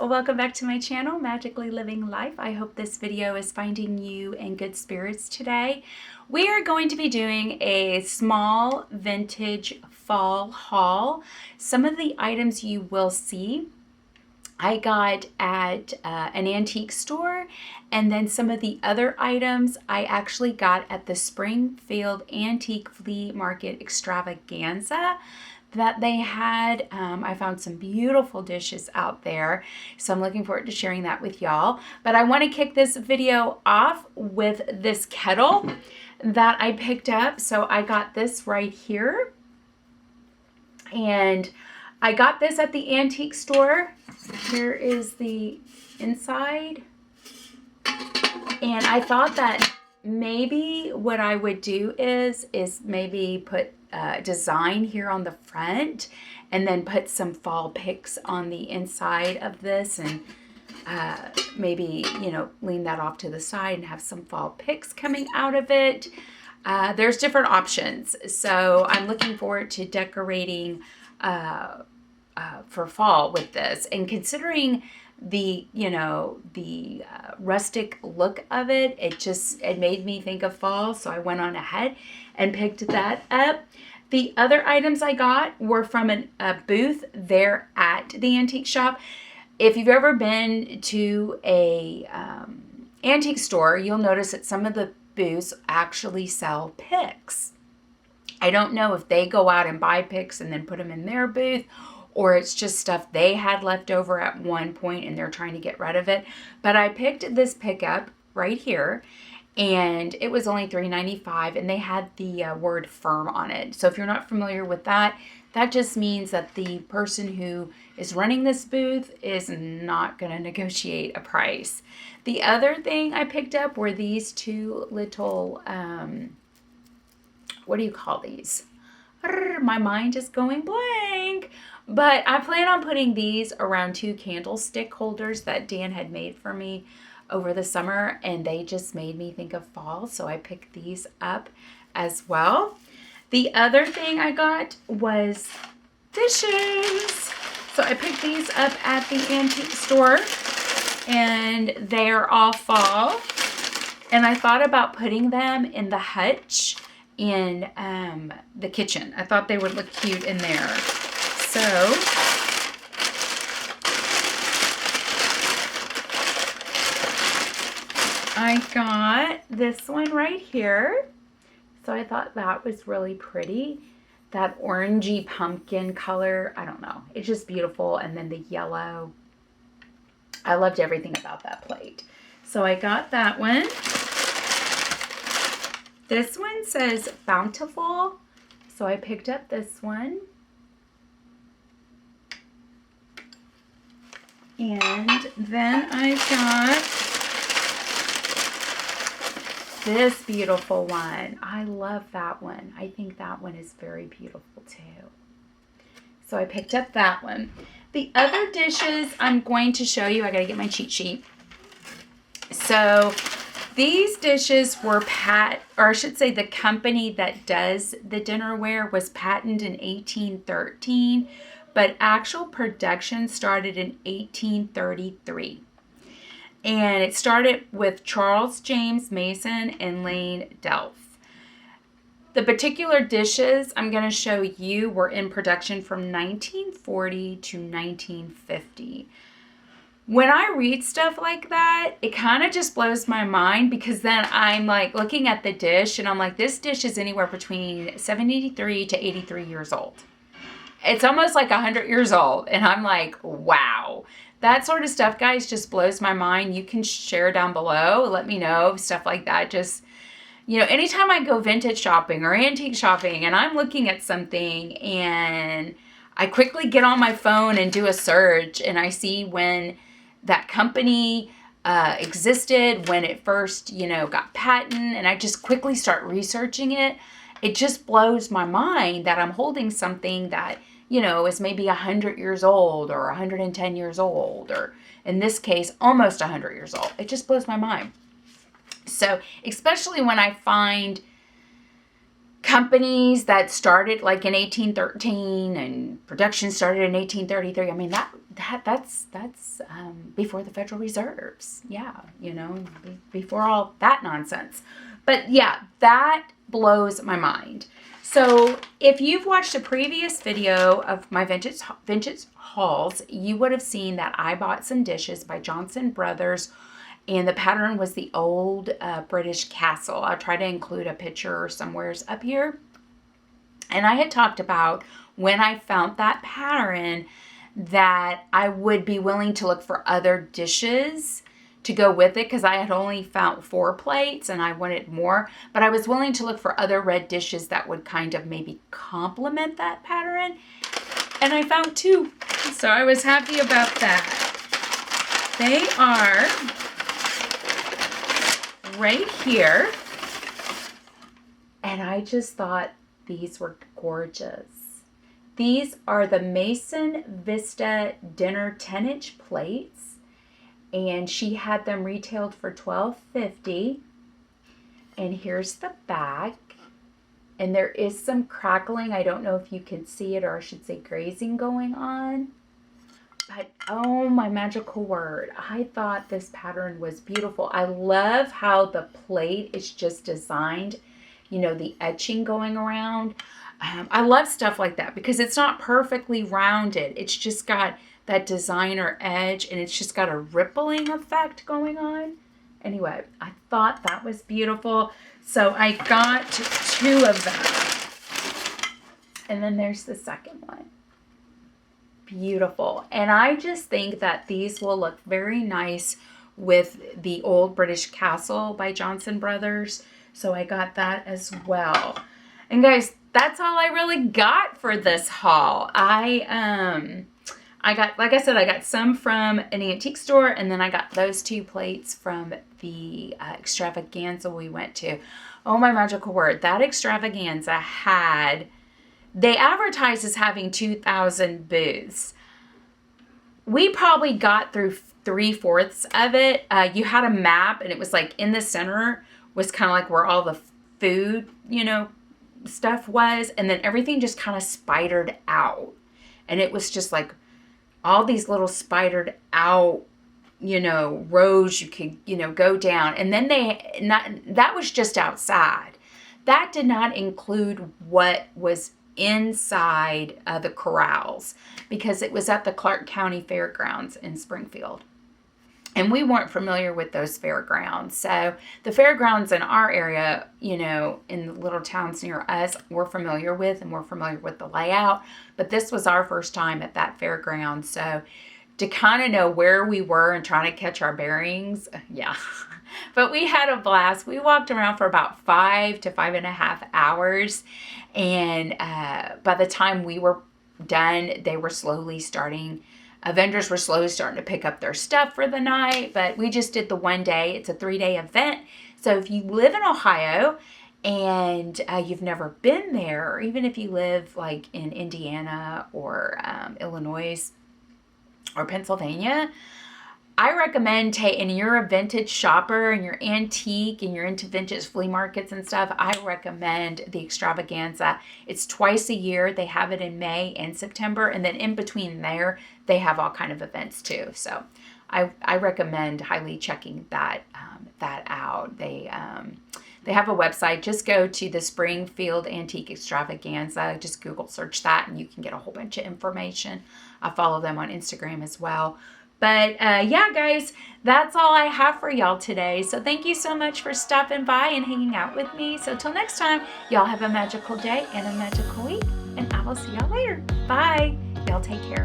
welcome back to my channel, Magically Living Life. I hope this video is finding you in good spirits today. We are going to be doing a small vintage fall haul. Some of the items you will see I got at an antique store, and then some of the other items I actually got at the Springfield Antique Flea Market Extravaganza that they had. I found some beautiful dishes out there, so I'm looking forward to sharing that with y'all. But I want to kick this video off with this kettle that I picked up. So I got this right here, and I got this at the antique store. Here is the inside. And I thought that maybe what I would do is maybe put design here on the front and then put some fall picks on the inside of this, and maybe, you know, lean that off to the side and have some fall picks coming out of it. There's different options. So I'm looking forward to decorating for fall with this, and considering the, you know, the rustic look of it, it made me think of fall, so I went on ahead and picked that up. The other items I got were from a booth there at the antique shop. If you've ever been to a antique store, you'll notice that some of the booths actually sell picks. I don't know if they go out and buy picks and then put them in their booth, or it's just stuff they had left over at one point and they're trying to get rid of it. But I picked this pickup right here, and it was only $3.95, and they had the word firm on it. So if you're not familiar with that, that just means that the person who is running this booth is not going to negotiate a price. The other thing I picked up were these two little, what do you call these? My mind is going blank. But I plan on putting these around two candlestick holders that Dan had made for me over the summer, and they just made me think of fall, so I picked these up as well. The other thing I got was dishes. So I picked these up at the antique store, and they're all fall. And I thought about putting them in the hutch in the kitchen. I thought they would look cute in there. So I got this one right here. So I thought that was really pretty. That orangey pumpkin color, I don't know. It's just beautiful. And then the yellow. I loved everything about that plate. So I got that one. This one says Bountiful. So I picked up this one. And then I got this beautiful one. I love that one. I think that one is very beautiful too. So I picked up that one. The other dishes I'm going to show you, I gotta get my cheat sheet. So these dishes were the company that does the dinnerware was patented in 1813, but actual production started in 1833. And it started with Charles James Mason and Lane Delph. The particular dishes I'm going to show you were in production from 1940 to 1950. When I read stuff like that, it kind of just blows my mind, because then I'm like looking at the dish and I'm like, this dish is anywhere between 73 to 83 years old. It's almost like 100 years old. And I'm like, wow. That sort of stuff, guys, just blows my mind. You can share down below. Let me know. Stuff like that. Just, you know, anytime I go vintage shopping or antique shopping and I'm looking at something and I quickly get on my phone and do a search, and I see when that company existed, when it first, you know, got patent, and I just quickly start researching it. It just blows my mind that I'm holding something that, you know, is maybe 100 years old or 110 years old, or in this case, almost 100 years old. It just blows my mind. So, especially when I find companies that started like in 1813 and production started in 1833. I mean, that's before the Federal Reserves. Yeah, you know, before all that nonsense. But yeah, that blows my mind. So if you've watched a previous video of my vintage hauls, you would have seen that I bought some dishes by Johnson Brothers, and the pattern was the old British castle. I'll try to include a picture somewhere up here. And I had talked about when I found that pattern that I would be willing to look for other dishes to go with it, because I had only found 4 plates and I wanted more, but I was willing to look for other red dishes that would kind of maybe complement that pattern, and I found 2, so I was happy about that. They are right here, and I just thought these were gorgeous. These are the Mason Vista Dinner 10-inch plates, and she had them retailed for $12.50. And here's the back. And there is some crackling. I don't know if you can see it, or I should say grazing going on. But oh my magical word, I thought this pattern was beautiful. I love how the plate is just designed, you know, the etching going around. I love stuff like that because it's not perfectly rounded. It's just got that designer edge, and it's just got a rippling effect going on. Anyway, I thought that was beautiful. So I got 2 of them. And then there's the second one. Beautiful. And I just think that these will look very nice with the old British castle by Johnson Brothers. So I got that as well. And guys, that's all I really got for this haul. I got, like I said, I got some from an antique store, and then I got those 2 plates from the extravaganza we went to. Oh my magical word, that extravaganza they advertised as having 2,000 booths. We probably got through 3/4 of it. You had a map, and it was like in the center was kind of like where all the food, you know, stuff was, and then everything just kind of spidered out. And it was just like all these little spidered out, you know, rows you could, you know, go down. And then that was just outside. That did not include what was inside the corrals, because it was at the Clark County Fairgrounds in Springfield. And we weren't familiar with those fairgrounds. So the fairgrounds in our area, you know, in the little towns near us, we're familiar with, and we're familiar with the layout. But this was our first time at that fairground. So to kind of know where we were and trying to catch our bearings, yeah. But we had a blast. We walked around for about 5 to 5.5 hours. And by the time we were done, they were slowly starting vendors were slowly starting to pick up their stuff for the night, but we just did the one day. It's a 3-day event. So if you live in Ohio and you've never been there, or even if you live like in Indiana or Illinois or Pennsylvania, I recommend and you're a vintage shopper and you're antique and you're into vintage flea markets and stuff, I recommend the extravaganza. It's twice a year. They have it in May and September, and then in between there, they have all kind of events too. So I recommend highly checking that out. They have a website. Just go to the Springfield Antique Extravaganza. Just Google search that, and you can get a whole bunch of information. I follow them on Instagram as well. But yeah, guys, that's all I have for y'all today. So thank you so much for stopping by and hanging out with me. So till next time, y'all have a magical day and a magical week. And I will see y'all later. Bye. Y'all take care.